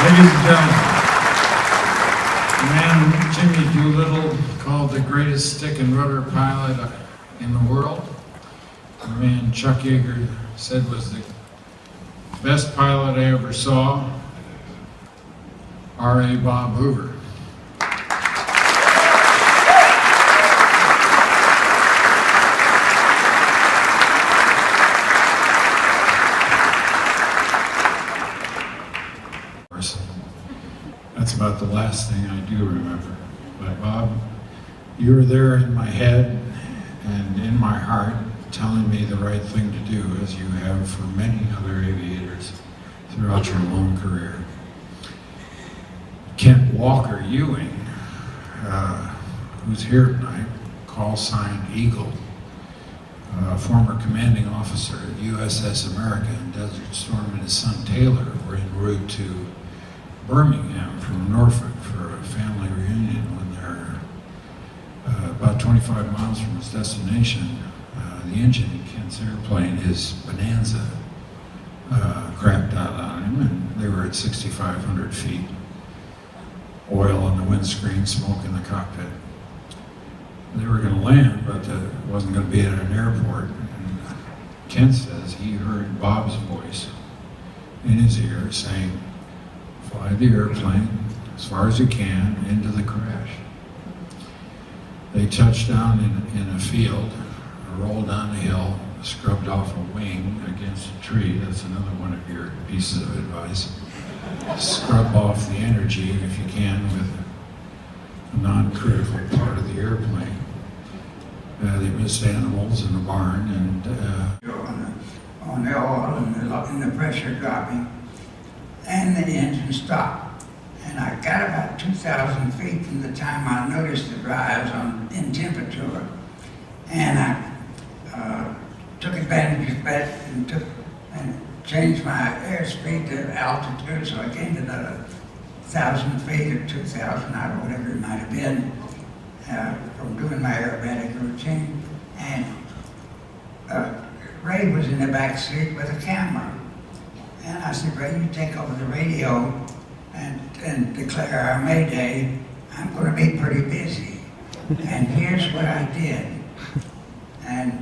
Ladies and gentlemen, the man Jimmy Doolittle, called the greatest stick and rudder pilot in the world, the man Chuck Yeager said was the best pilot I ever saw, R.A. Bob Hoover. That's about the last thing I do remember. But Bob, you were there in my head and in my heart, telling me the right thing to do, as you have for many other aviators throughout your long career. Kent Walker Ewing, who's here tonight, call sign Eagle, former commanding officer at USS America and Desert Storm, and his son Taylor were en route to Birmingham from Norfolk for a family reunion when they're about 25 miles from his destination. The engine in Kent's airplane, his Bonanza, crapped out on him, and they were at 6,500 feet. Oil on the windscreen, smoke in the cockpit. They were going to land, but it wasn't going to be at an airport. And Kent says he heard Bob's voice in his ear saying, "Fly the airplane as far as you can into the crash." They touched down in a field, rolled down a hill, scrubbed off a wing against a tree. That's another one of your pieces of advice. Scrub off the energy, if you can, with a non-critical part of the airplane. They missed animals in the barn, and on the oil and the pressure dropping, and the engine stopped. And I got about 2,000 feet from the time I noticed the rise in temperature, and I took advantage of that and changed my airspeed to altitude, so I gained another 1,000 feet or 2,000, I don't know, whatever it might have been, from doing my aerobatic routine. And Ray was in the back seat with a camera. And I said, "Ray, you take over the radio and declare our Mayday. I'm going to be pretty busy." And here's what I did. And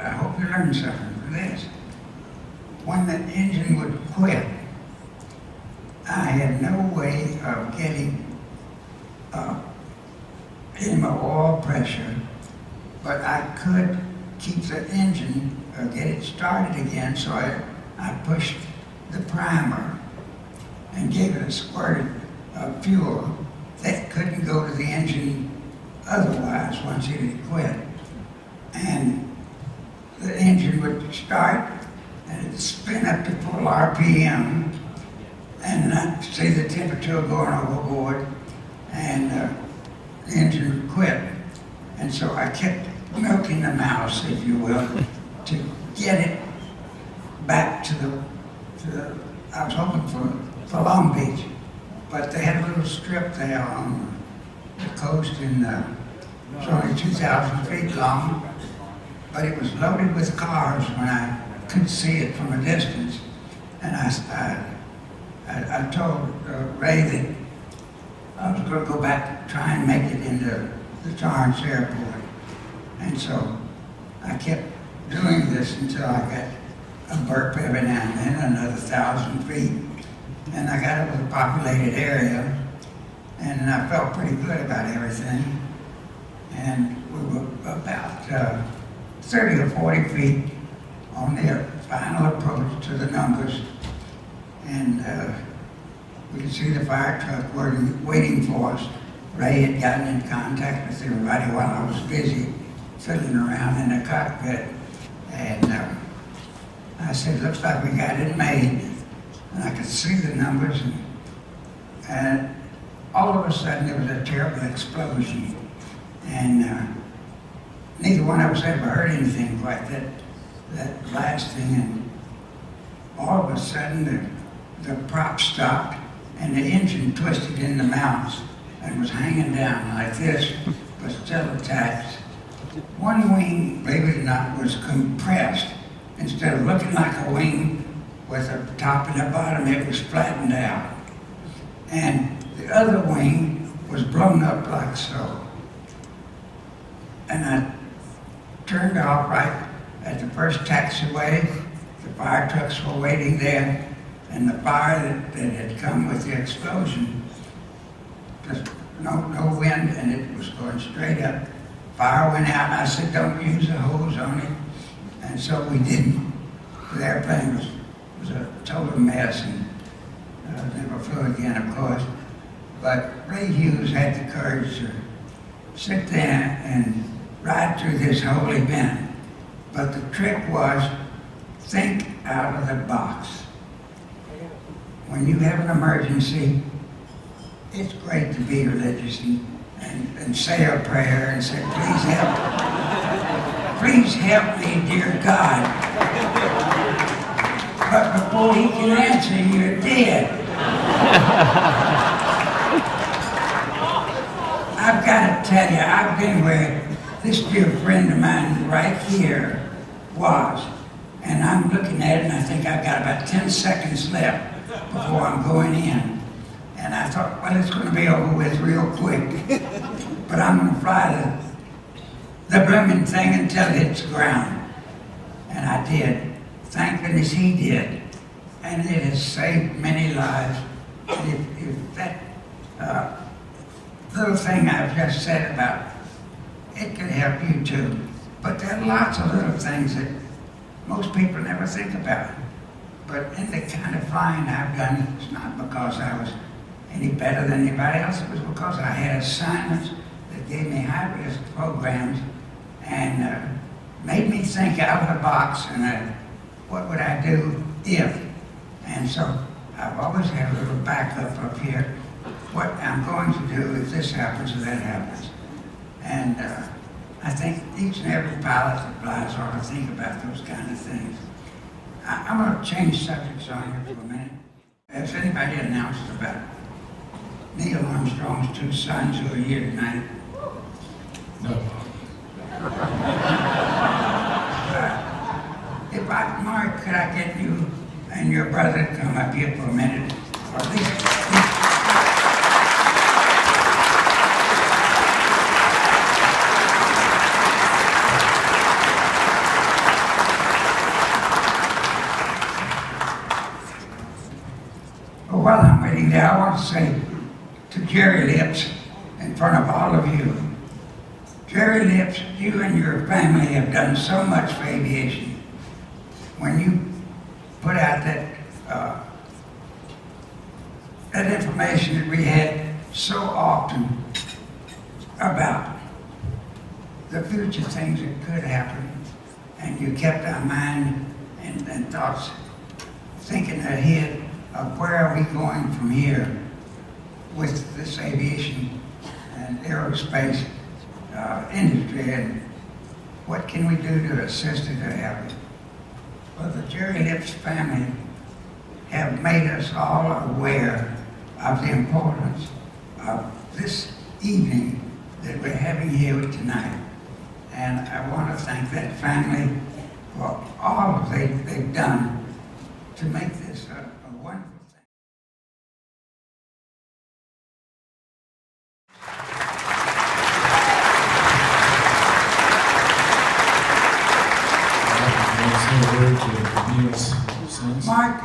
I hope you learned something from this. When the engine would quit, I had no way of getting in my oil pressure, but I could keep the engine, get it started again, so I pushed the primer and gave it a squirt of fuel that couldn't go to the engine otherwise once it had quit. And the engine would start and it'd spin up to full RPM, and I'd see the temperature going overboard, and the engine would quit. And so I kept milking the mouse, if you will, to get it back to the I was hoping for Long Beach, but they had a little strip there on the coast, and it was only 2,000 feet long, but it was loaded with cars when I could see it from a distance. And I told Ray that I was going to go back and try and make it into the Torrance Airport. And so I kept doing this until I got a burp every now and then, another 1,000 feet. And I got up to a populated area, and I felt pretty good about everything. And we were about 30 or 40 feet on the final approach to the numbers. And we could see the fire truck waiting for us. Ray had gotten in contact with everybody while I was busy fiddling around in the cockpit. And I said, "Looks like we got it made." And I could see the numbers, and all of a sudden there was a terrible explosion. And neither one of us ever heard anything like that blasting. And all of a sudden the prop stopped, and the engine twisted in the mounts and was hanging down like this, but still attached. One wing, believe it or not, was compressed. Instead of looking like a wing with a top and a bottom, it was flattened out. and the other wing was blown up like so. And I turned off right at the first taxiway. The fire trucks were waiting there, and the fire that had come with the explosion, just no wind, and it was going straight up. Fire went out, and I said, don't use the hose on it. And so we didn't. The airplane was a total mess, and never flew again, of course. But Ray Hughes had the courage to sit there and ride through this whole event. But the trick was, think out of the box. When you have an emergency, it's great to be religious and say a prayer and say, please help. Please help me, dear God. But before he can answer, you're dead. I've got to tell you, I've been where this dear friend of mine right here was. And I'm looking at it and I think I've got about 10 seconds left before I'm going in. And I thought, well, it's going to be over with real quick. But I'm going to fly the blooming thing until it hits the ground. And I did. Thank goodness he did. And it has saved many lives. And if that little thing I've just said about it could help you too. But there are lots of little things that most people never think about. But in the kind of flying I've done, it's not because I was any better than anybody else. It was because I had assignments that gave me high-risk programs and made me think out of the box and what would I do if. And so I've always had a little backup up here. What I'm going to do if this happens or that happens. And I think each and every pilot that flies ought to think about those kind of things. I'm going to change subjects on here for a minute. Has anybody announced about Neil Armstrong's two sons who are here tonight? No. Mark, could I get you and your brother to come up here for a minute? Or at least while I'm waiting there, I want to say to Jerry Lips, in front of all of you, Jerry Lips, you and your family have done so much for aviation. When you put out that information that we had so often about the future things that could happen, and you kept our mind and thoughts thinking ahead of where are we going from here with this aviation and aerospace industry, and what can we do to assist it or help it? Well, the Jerry Lips family have made us all aware of the importance of this evening that we're having here tonight. And I want to thank that family for all they've done to make this a wonderful thing. Mark,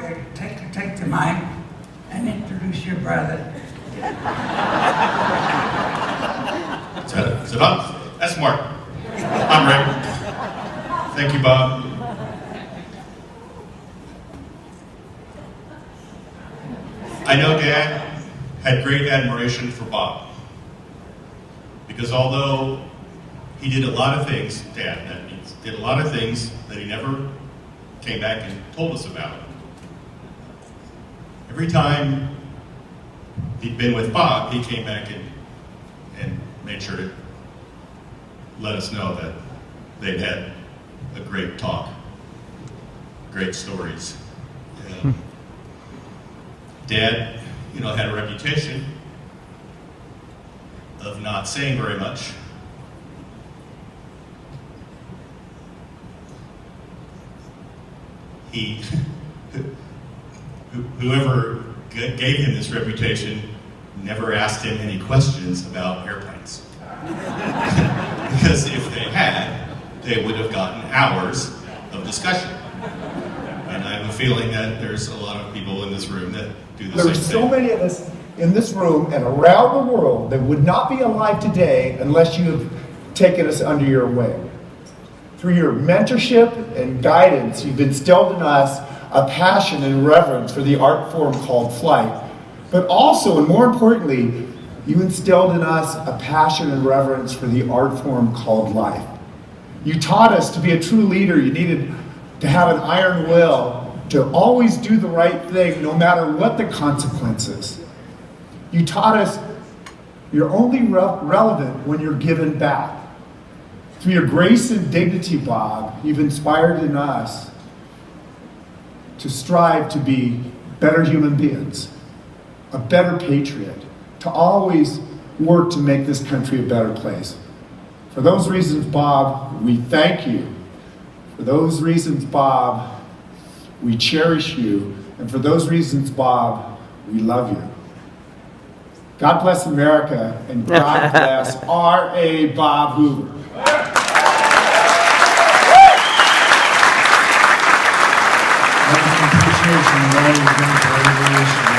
take the mic and introduce your brother. Is it on? That's Mark. I'm Rick. Thank you, Bob. I know Dad had great admiration for Bob, because although he did a lot of things, Dad, that means, did a lot of things that he never came back and told us about. Every time he'd been with Bob, he came back and made sure to let us know that they'd had a great talk, great stories. And Dad, had a reputation of not saying very much. Whoever gave him this reputation never asked him any questions about airplanes. Because if they had, they would have gotten hours of discussion. And I have a feeling that there's a lot of people in this room that do the There same are thing. so many of us in this room and around the world that would not be alive today unless you have taken us under your wing. Through your mentorship and guidance, you've instilled in us a passion and reverence for the art form called flight. But also, and more importantly, you instilled in us a passion and reverence for the art form called life. You taught us to be a true leader. You needed to have an iron will, to always do the right thing no matter what the consequences. You taught us you're only relevant when you're given back. Through your grace and dignity, Bob, you've inspired in us to strive to be better human beings, a better patriot, to always work to make this country a better place. For those reasons, Bob, we thank you. For those reasons, Bob, we cherish you. And for those reasons, Bob, we love you. God bless America, and God bless R.A. Bob Hoover. Appreciation of all you've done for